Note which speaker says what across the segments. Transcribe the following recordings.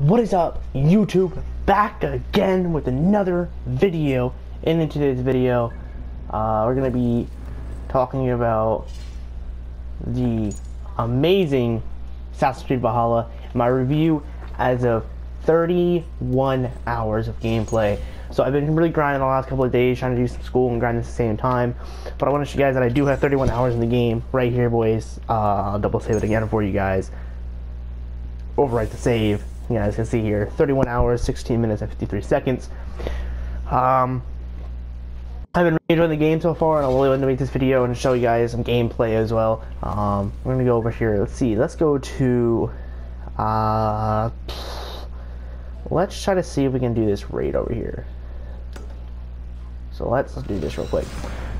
Speaker 1: What is up, YouTube? Back again with another video. And in today's video, we're going to be talking about the amazing Assassin's Creed Valhalla, my review as of 31 hours of gameplay. So I've been really grinding the last couple of days, trying to do some school and grind at the same time. But I want to show you guys that I do have 31 hours in the game right here, boys. I'll double save it again for you guys. Overwrite the save. You guys can see here, 31 hours, 16 minutes, and 53 seconds. I've been really enjoying the game so far, and I really wanted to make this video and show you guys some gameplay as well. We're gonna go over here. Let's see. Let's go to. Let's try to see if we can do this raid over here. So let's do this real quick.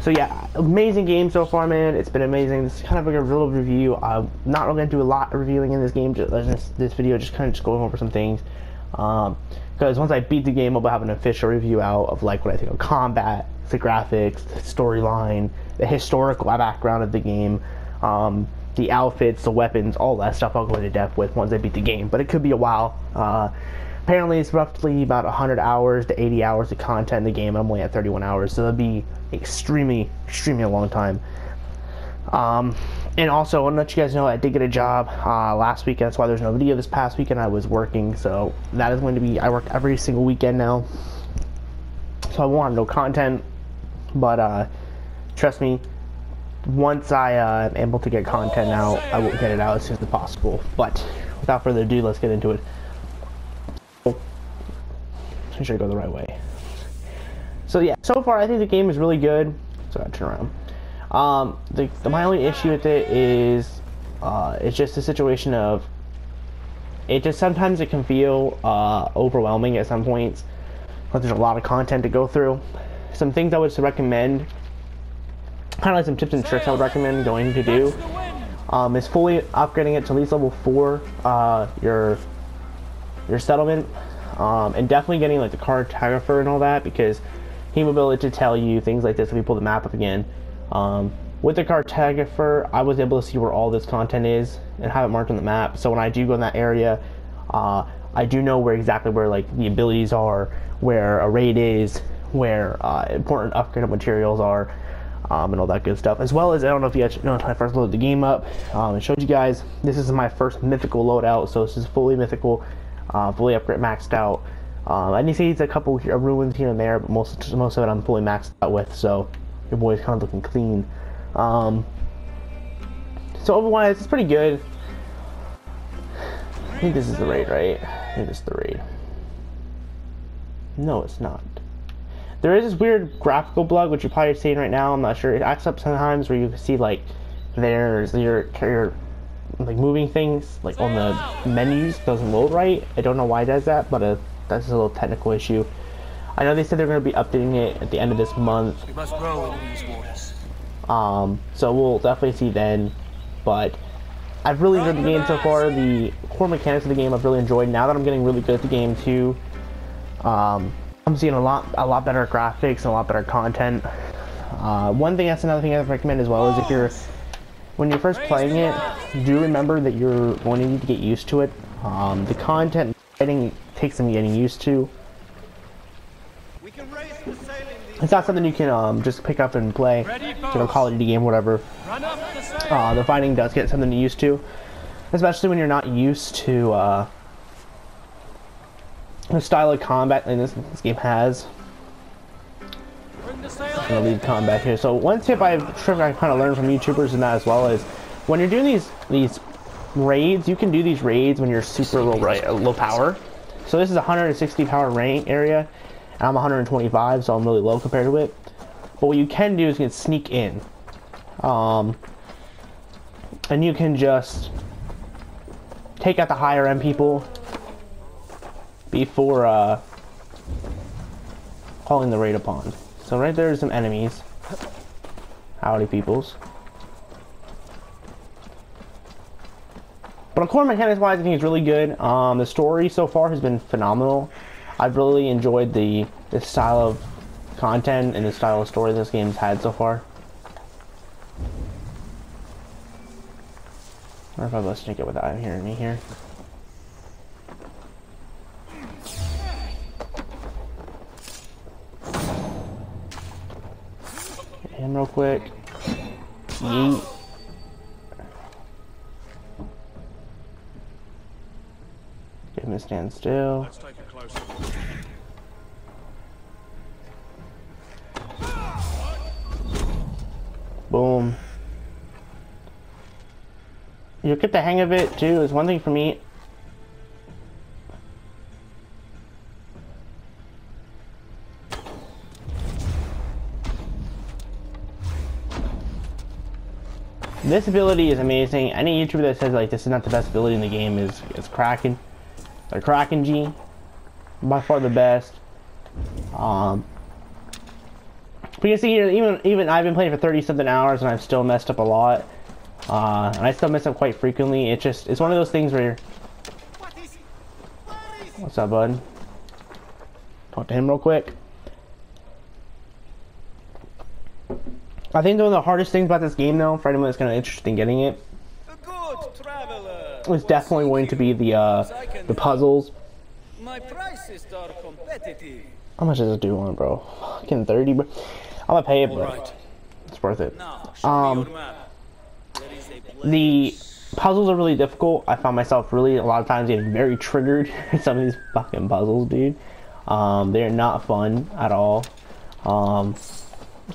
Speaker 1: So yeah, amazing game so far, man. It's been amazing. This is kind of like a real review. I'm not really going to do a lot of reviewing in this game. This video, just kind of just going over some things. Because once I beat the game, I'll have an official review out of like what I think of combat, the graphics, the storyline, the historical background of the game, the outfits, the weapons, all that stuff I'll go into depth with once I beat the game. But it could be a while. Apparently it's roughly about 100 hours to 80 hours of content in the game. I'm only at 31 hours, so that'll be extremely a long time. And also I want to let you guys know I did get a job last weekend. That's why there's no video this past weekend. I was working, so that is going to be, I work every single weekend now, so I want no content. But trust me, once I am able to get content out, I will get it out as soon as possible. But without further ado, let's get into it. Make sure I go the right way. So yeah, so far I think the game is really good. So I turn around. My only issue with it is it's just a situation of sometimes it can feel overwhelming at some points, but there's a lot of content to go through. Some things I would recommend, kind of like some tips and tricks I would recommend going to do, is fully upgrading it to at least level 4, your settlement, and definitely getting like the cartographer and all that, because he will be able to tell you things like this if we pull the map up again. With the cartographer, I was able to see where all this content is and have it marked on the map, so when I do go in that area, I do know exactly where like the abilities are, where a raid is, where important upgraded materials are, and all that good stuff. As well as, I don't know if you guys know, when I first loaded the game up, I showed you guys, this is my first mythical loadout, so this is fully mythical, fully upgrade maxed out. I didn't see it's a couple ruins here and there, but most of it I'm fully maxed out with, so your boy's kind of looking clean. So otherwise, it's pretty good. I think this is the raid, right? I think this is the raid. No, it's not. There is this weird graphical bug, which you're probably seeing right now. I'm not sure. It acts up sometimes where you can see like there's your like moving things like on the menus doesn't load right. I don't know why it does that, but that's a little technical issue. I know they said they're going to be updating it at the end of this month.
Speaker 2: We must row in these waters.
Speaker 1: So we'll definitely see then. But I've really enjoyed the game so far. The core mechanics of the game I've really enjoyed. Now that I'm getting really good at the game too, I'm seeing a lot better graphics and a lot better content. One thing, that's another thing I recommend as well, is when you're first playing it, do remember that you're going to need to get used to it. The content takes some getting used to. It's not something you can just pick up and play, Call of Duty game, whatever. The fighting does get something to used to, especially when you're not used to the style of combat that this game has. I'm gonna leave combat here. So one tip I kind of learned from YouTubers and that as well is, when you're doing these raids, you can do these raids when you're super low power. So this is a 160 power rank area, and I'm 125, so I'm really low compared to it. But what you can do is you can sneak in, and you can just take out the higher end people before calling the raid upon. So right there are some enemies. Howdy peoples. But core mechanics wise, I think it's really good. The story so far has been phenomenal. I've really enjoyed the style of content and the style of story this game's had so far. I wonder if I'll sneak it without hearing me here. him real quick. Yeet. Get him to stand still.
Speaker 2: Let's take a closer look.
Speaker 1: Boom. You'll get the hang of it too. It's one thing for me. This ability is amazing. Any YouTuber that says like this is not the best ability in the game is Kraken. Or Kraken G. By far the best. But you see here, even I've been playing for 30 something hours and I've still messed up a lot. And I still mess up quite frequently. It's one of those things where what's up, bud? Talk to him real quick. I think one of the hardest things about this game, though, for anyone that's kind of interested in getting it, is definitely going to be the puzzles.
Speaker 3: My prices are competitive.
Speaker 1: How much does it do on, bro? Fucking 30, bro. I'm gonna pay it, bro.
Speaker 2: Right.
Speaker 1: It's worth it.
Speaker 3: Now, show me your map. There is a
Speaker 1: The puzzles are really difficult. I found myself really a lot of times getting very triggered in some of these fucking puzzles, dude. They're not fun at all. Let's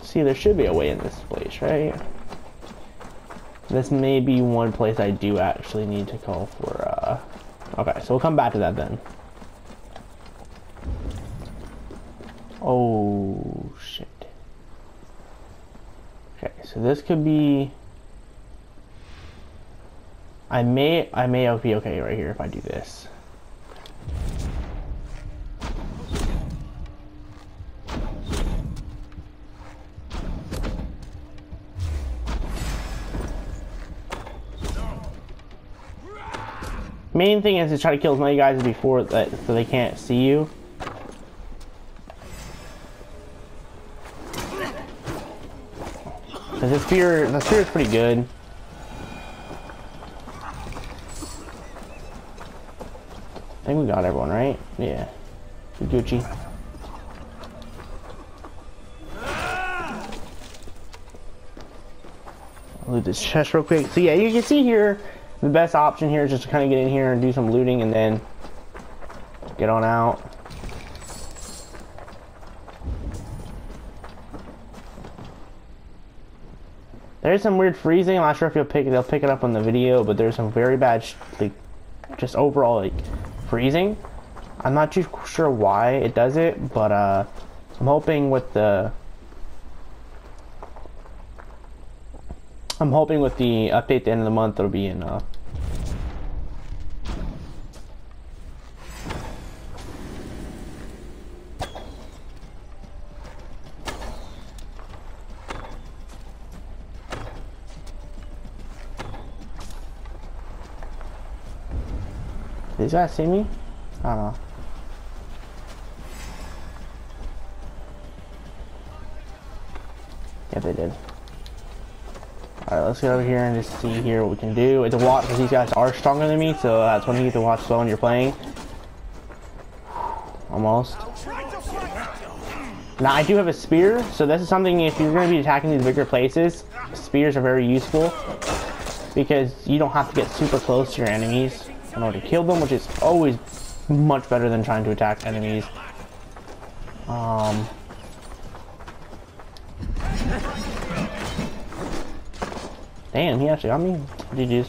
Speaker 1: see, there should be a way in this place, right? This may be one place I do actually need to call for, okay, so we'll come back to that then. Oh, shit. Okay, so this could be... I may be okay right here if I do this. Main thing is to try to kill as many guys before that, so they can't see you. Cause the spear is pretty good. I think we got everyone, right? Yeah. Gucci. Loot this chest real quick. So yeah, you can see here, the best option here is just to kind of get in here and do some looting and then get on out. There's some weird freezing. I'm not sure if they'll pick it up on the video, but there's some very bad, like, just overall like freezing. I'm not too sure why it does it, but I'm hoping with the update at the end of the month it'll be enough. These guys see me? I don't know. Yeah, they did. Alright, let's get over here and just see here what we can do. It's a watch because these guys are stronger than me, so that's when you get to watch slow when you're playing. Almost. Now, I do have a spear, so this is something if you're going to be attacking these bigger places, spears are very useful because you don't have to get super close to your enemies in order to kill them, which is always much better than trying to attack enemies. Damn, he actually got me. GG's.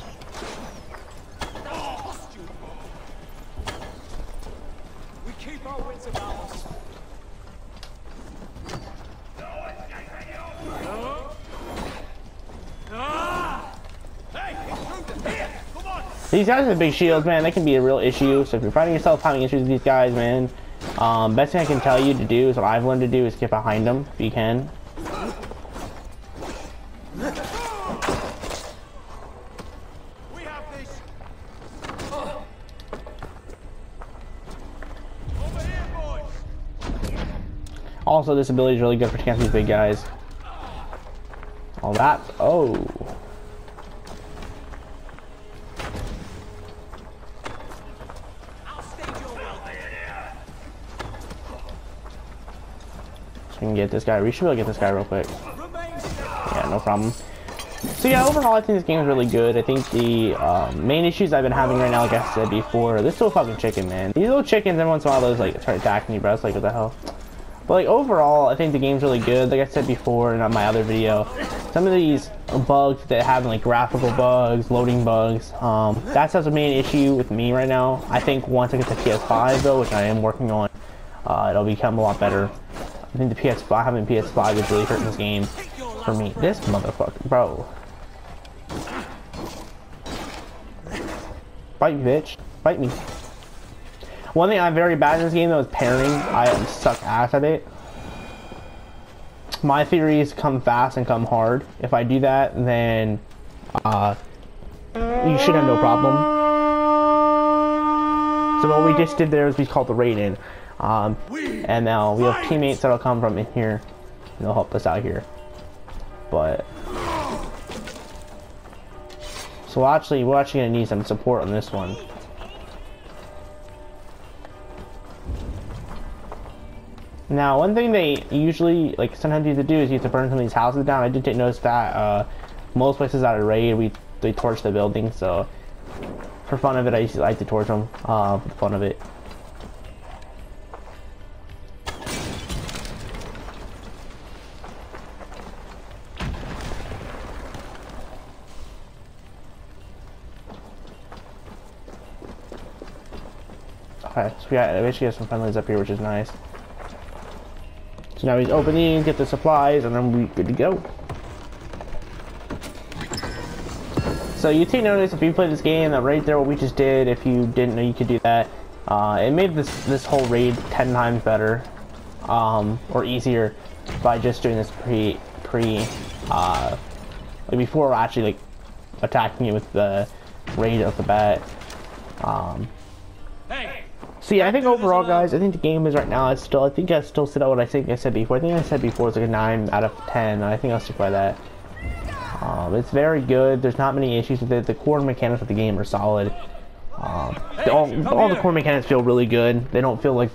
Speaker 2: We keep our wits about us.
Speaker 1: These guys have big shields, man. They can be a real issue. So if you're finding yourself having issues with these guys, man, best thing I can tell you to do is what I've learned to do is get behind them if you can.
Speaker 2: We have this. Over here, boys.
Speaker 1: Also, this ability is really good for against these big guys. All that. Oh. So we can get this guy. We should be able to get this guy real quick.
Speaker 2: Remain
Speaker 1: that, no problem. So yeah, overall, I think this game is really good. I think the main issues I've been having right now, like I said before, this little fucking chicken, man. These little chickens, every once in a while, those like start attacking you, bro. It's like, what the hell? But like overall, I think the game's really good. Like I said before in my other video, some of these bugs that have like graphical bugs, loading bugs, that's the main issue with me right now. I think once I get the PS5 though, which I am working on, it'll become a lot better. I think the PS5, having PS5 is really hurting this game for me. This motherfucker, bro. Bite me, bitch. Bite me. One thing I'm very bad in this game though is parrying. I suck ass at it. My theory is come fast and come hard. If I do that, then you should have no problem. So what we just did there is we called the raid in. And now we have teammates that'll come from in here and they'll help us out here. But so we're actually gonna need some support on this one. Now, one thing they usually, like, sometimes you have to do is you have to burn some of these houses down. I did notice that most places out of raid, they torch the building, so for fun of it, I used to like to torch them for the fun of it. Okay, so we actually got some friendlies up here, which is nice. So now he's opening, get the supplies, and then we're good to go. So you take notice if you play this game that right there what we just did, if you didn't know you could do that, it made this whole raid 10 times better, or easier by just doing this like before actually like attacking you with the raid off the bat. So yeah, I think overall, guys, I think the game is right now. It's still, I think I still sit out what I think I said before. I think I said before it's like a 9 out of 10. I think I'll stick by that. It's very good. There's not many issues with it. The core mechanics of the game are solid. All the core mechanics feel really good. They don't feel like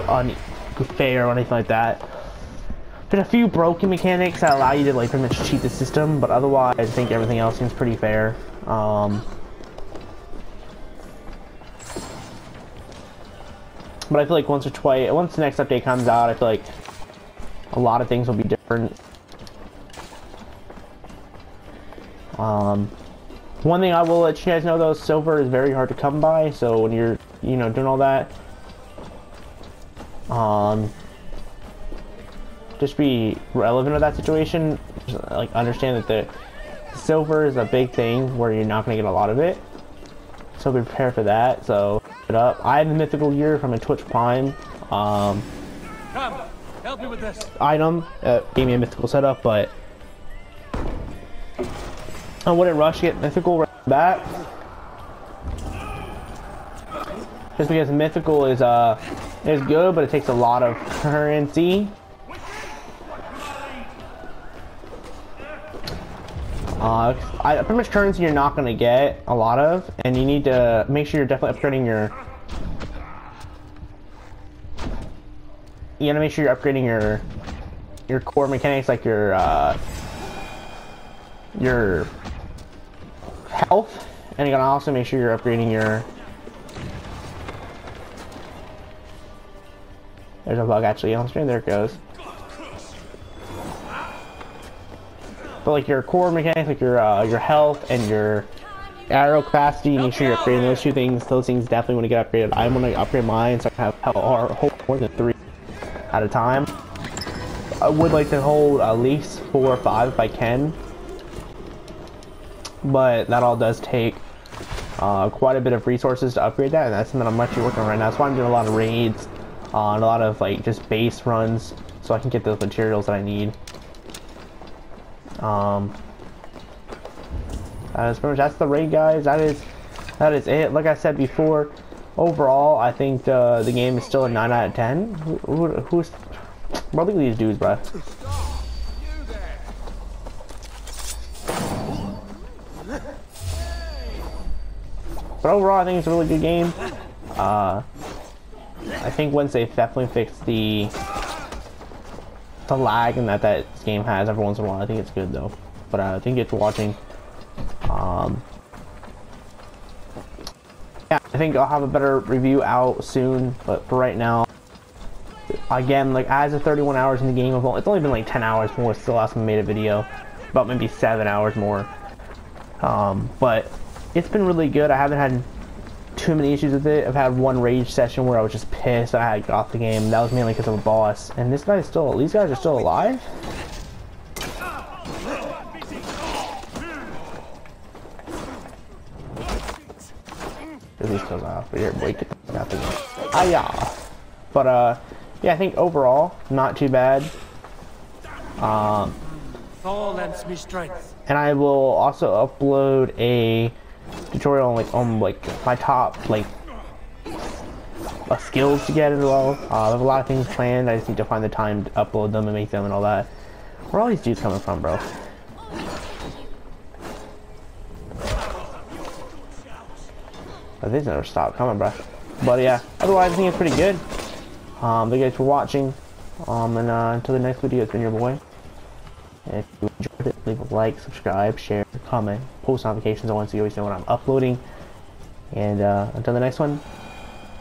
Speaker 1: unfair or anything like that. There's a few broken mechanics that allow you to like pretty much cheat the system, but otherwise, I think everything else seems pretty fair. But I feel like once the next update comes out, I feel like a lot of things will be different. One thing I will let you guys know though, silver is very hard to come by, so when you're, doing all that, just be relevant to that situation. Just, like, understand that the silver is a big thing where you're not going to get a lot of it. So be prepared for that. So it up. I have the mythical gear from a Twitch Prime
Speaker 2: Come, help me with this.
Speaker 1: item. Gave me a mythical setup, but I wouldn't rush to get mythical right off the bat. Just because mythical is good, but it takes a lot of currency. Pretty much currency you're not going to get a lot of, and you need to make sure you're definitely upgrading you gotta make sure you're upgrading your core mechanics, like your health, and you gotta also make sure you're upgrading your... There's a bug actually on stream, there it goes. But like your core mechanics, like your health and your arrow capacity, make sure you're upgrading those two things. Those things definitely want to get upgraded. I'm going to upgrade mine so I can hold more than 3 at a time. I would like to hold at least 4 or 5 if I can. But that all does take quite a bit of resources to upgrade that, and that's something I'm actually working on right now. That's why I'm doing a lot of raids, and a lot of like just base runs, so I can get those materials that I need. That's the raid, guys. That is it. Like I said before, overall I think the game is still a 9 out of 10. Who's bro, look at these dudes, bro. But overall I think it's a really good game. I think once they definitely fix the lag and that game has every once in a while, I think it's good though. But thank you for watching. Yeah, I think I'll have a better review out soon, but for right now, again, like as of 31 hours in the game, it's only been like 10 hours more. Still last time I made a video, about maybe 7 hours more. But it's been really good. I haven't had too many issues with it. I've had one rage session where I was just pissed. I had got off the game. That was mainly because of a boss. And this guy's still. These guys are still alive. These goes off. Here, boy, get the fuck out the game. Ah, but yeah, I think overall not too bad.
Speaker 2: Thor lends me strength.
Speaker 1: And I will also upload a tutorial on like my top skills to get as well. I have a lot of things planned. I just need to find the time to upload them and make them and all that. Where are all these dudes coming from, bro? They never stop coming, bro. But yeah, otherwise I think it's pretty good. Thank you guys for watching. And until the next video, it's been your boy. And if you enjoyed it, leave a like, subscribe, share, comment, post notifications on so you always know when I'm uploading. And until the next one,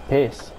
Speaker 1: peace.